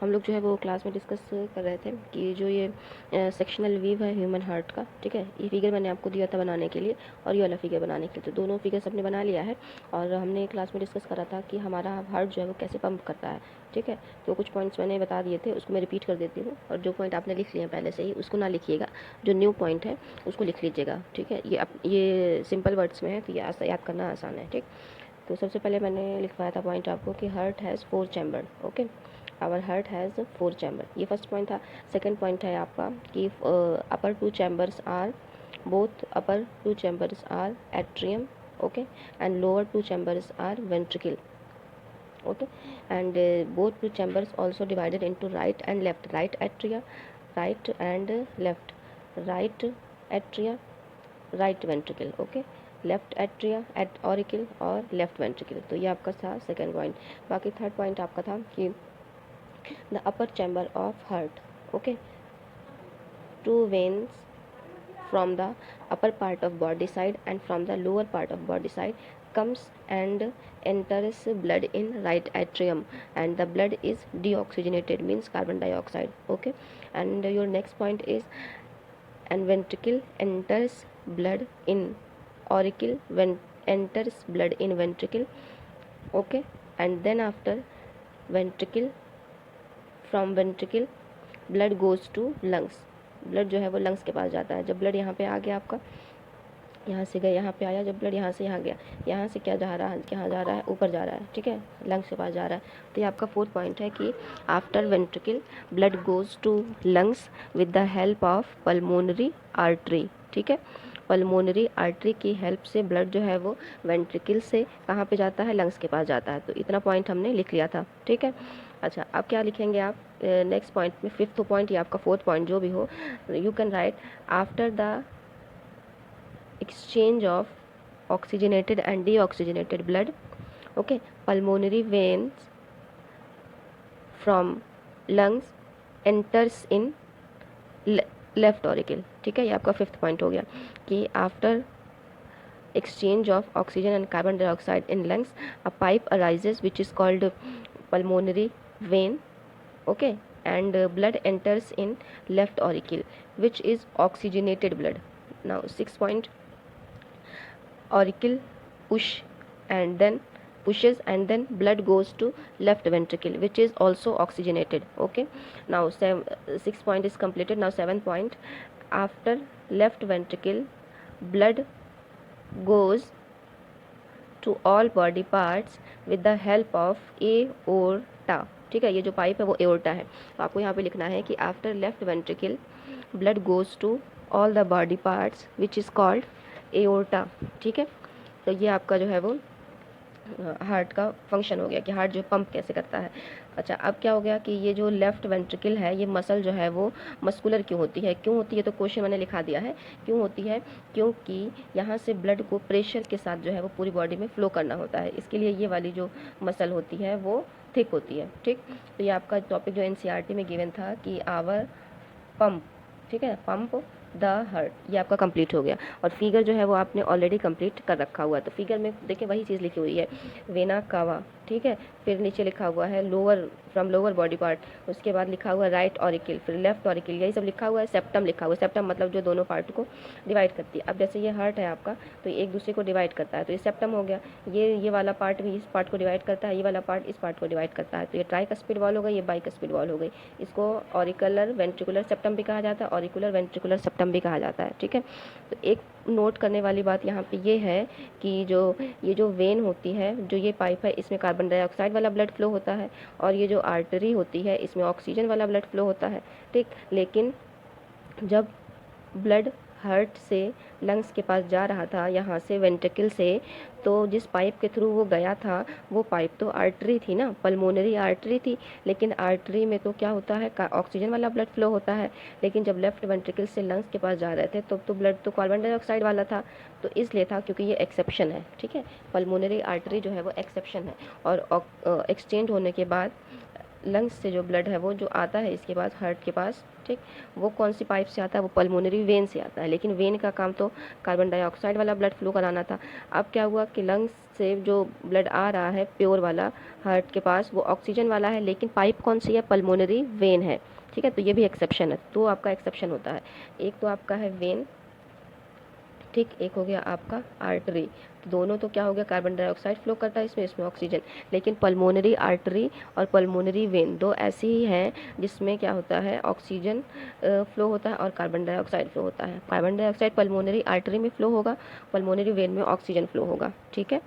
हम लोग जो है वो क्लास में डिस्कस कर रहे थे कि जो ये सेक्शनल व्यू है ह्यूमन हार्ट का, ठीक है, ये फिगर मैंने आपको दिया था बनाने के लिए और ये वाला फिगर बनाने के लिए, तो दोनों फिगर्स हमने बना लिया है। और हमने क्लास में डिस्कस करा था कि हमारा हार्ट जो है वो कैसे पंप करता है, ठीक है। तो कुछ पॉइंट्स मैंने बता दिए थे, उसको मैं रिपीट कर देती हूँ, और जो पॉइंट आपने लिख लिए हैं पहले से ही उसको ना लिखिएगा, जो न्यू पॉइंट है उसको लिख लीजिएगा, ठीक है। ये सिंपल वर्ड्स में है तो ये याद करना आसान है, ठीक। तो सबसे पहले मैंने लिखवाया था पॉइंट आपको कि heart has 4 chamber, okay, our heart has 4 chamber, ये फर्स्ट पॉइंट था। सेकंड पॉइंट है आपका कि upper 2 chambers are, both upper 2 chambers are atrium, okay, and lower 2 chambers are ventricle, okay, and both 2 chambers also divided into right and left, right atria, right and left, right atria, right ventricle, okay, left atria at auricle और left ventricle. तो ये आपका था second point. बाकी third point आपका था कि the upper chamber of heart, okay, two veins from the upper part of body side and from the lower part of body side comes and enters blood in right atrium, and the blood is deoxygenated, means carbon dioxide, okay. And your next point is and ventricle enters blood in auricle, when enters blood in ventricle, okay, and then after ventricle, from ventricle blood goes to lungs, blood जो है वो lungs के पास जाता है। जब blood यहाँ पे आ गया आपका, यहाँ से गया यहाँ पे आया, जब ब्लड यहाँ से यहाँ गया, यहाँ से क्या जा रहा है, कहाँ जा रहा है, ऊपर जा रहा है, ठीक है, लंग्स के पास जा रहा है। तो ये आपका फोर्थ पॉइंट है कि after ventricle blood goes to lungs with the help of pulmonary artery, ठीक है। पल्मोनरी आर्टरी की हेल्प से ब्लड जो है वो वेंट्रिकल से कहाँ पे जाता है, लंग्स के पास जाता है। तो इतना पॉइंट हमने लिख लिया था, ठीक है। अच्छा, अब क्या लिखेंगे आप नेक्स्ट पॉइंट में, फिफ्थ पॉइंट या आपका फोर्थ पॉइंट जो भी हो, you can write after the exchange of oxygenated and deoxygenated blood, okay, pulmonary veins from lungs enters in left auricle, ठीक है। ये आपका फिफ्थ पॉइंट हो गया कि after exchange of oxygen and carbon dioxide in lungs a pipe arises which is called pulmonary vein, okay, and blood enters in left auricle which is oxygenated blood. Now sixth point, auricle push and then pushes and then blood goes to left ventricle which is also oxygenated, okay. Now sixth point is completed. Now seventh point, after left ventricle blood goes to all body parts with the help of aorta, ठीक है। ये जो pipe है वो aorta है, तो आपको यहाँ पे लिखना है कि after left ventricle blood goes to all the body parts which is called aorta, ठीक है। तो ये आपका जो है वो हार्ट का फंक्शन हो गया कि हार्ट जो पंप कैसे करता है। अच्छा, अब क्या हो गया कि ये जो लेफ्ट वेंट्रिकल है, ये मसल जो है वो मस्कुलर क्यों होती है, क्यों होती है, तो क्वेश्चन मैंने लिखा दिया है क्यों होती है, क्योंकि यहाँ से ब्लड को प्रेशर के साथ जो है वो पूरी बॉडी में फ्लो करना होता है, इसके लिए ये वाली जो मसल होती है वो थिक होती है, ठीक। तो ये आपका टॉपिक जो एनसीईआरटी में गिवन था कि आवर पंप, ठीक है, पंप द हार्ट, ये आपका कंप्लीट हो गया। और फिगर जो है वो आपने ऑलरेडी कंप्लीट कर रखा हुआ है। तो फिगर में देखिए वही चीज़ लिखी हुई है, वेना कावा, ठीक है, फिर नीचे लिखा हुआ है lower from lower body part, उसके बाद लिखा हुआ है राइट ऑरिकल, फिर लेफ्ट ऑरिकल, यही सब लिखा हुआ है। सेप्टम लिखा हुआ है, सेप्टम मतलब जो दोनों पार्ट को डिवाइड करती है। अब जैसे ये हार्ट है आपका, तो एक दूसरे को डिवाइड करता है, तो ये सेप्टम हो गया। ये वाला पार्ट भी इस पार्ट को डिवाइड करता है, ये वाला पार्ट इस पार्ट को डिवाइड करता है। तो ये ट्राइकस्पिड वॉल हो गई, ये बाइकस्पिड वॉल हो गई। इसको ऑरिकुलर वेंट्रिकुलर सेप्टम भी कहा जाता है, ऑरिकुलर वेंट्रिकुलर सेप्टम भी कहा जाता है, ठीक है। तो एक नोट करने वाली बात यहाँ पे ये है कि ये जो वेन होती है, जो ये पाइप है, इसमें कार्बन डाइऑक्साइड वाला ब्लड फ्लो होता है, और ये जो आर्टरी होती है इसमें ऑक्सीजन वाला ब्लड फ्लो होता है, ठीक। लेकिन जब ब्लड हार्ट से लंग्स के पास जा रहा था, यहाँ से वेंट्रिकल से, तो जिस पाइप के थ्रू वो गया था वो पाइप तो आर्टरी थी ना, पल्मोनरी आर्टरी थी। लेकिन आर्टरी में तो क्या होता है, ऑक्सीजन वाला ब्लड फ्लो होता है, लेकिन जब लेफ्ट वेंट्रिकल से लंग्स के पास जा रहे थे तो ब्लड तो कार्बन डाइऑक्साइड वाला था, तो इसलिए था, क्योंकि ये एक्सेप्शन है, ठीक है। पल्मोनरी आर्टरी जो है वो एक्सेप्शन है, और एक्सचेंज होने के बाद लंग्स से जो ब्लड है वो जो आता है इसके पास, हार्ट के पास, ठीक, वो कौन सी पाइप से आता है? वो पल्मोनरी वेन से आता है। लेकिन वेन का काम तो कार्बन डाइऑक्साइड वाला ब्लड फ्लो कराना था। अब क्या हुआ कि लंग्स से जो ब्लड आ रहा है प्योर वाला हार्ट के पास, वो ऑक्सीजन वाला है, लेकिन पाइप कौन सी है? पल्मोनरी वेन है। ठीक है, तो ये भी एक्सेप्शन है। तो आपका एक्सेप्शन होता है, एक तो आपका है वेन, ठीक, एक हो गया आपका आर्टरी। तो दोनों तो क्या हो गया, कार्बन डाइऑक्साइड फ्लो करता है इसमें, इसमें ऑक्सीजन। लेकिन पल्मोनरी आर्टरी और पल्मोनरी वेन दो ऐसी ही हैं जिसमें क्या होता है, ऑक्सीजन फ्लो होता है और कार्बन डाइऑक्साइड फ्लो होता है। कार्बन डाइऑक्साइड पल्मोनरी आर्टरी में फ्लो होगा, पल्मोनरी वेन में ऑक्सीजन फ्लो होगा। ठीक है।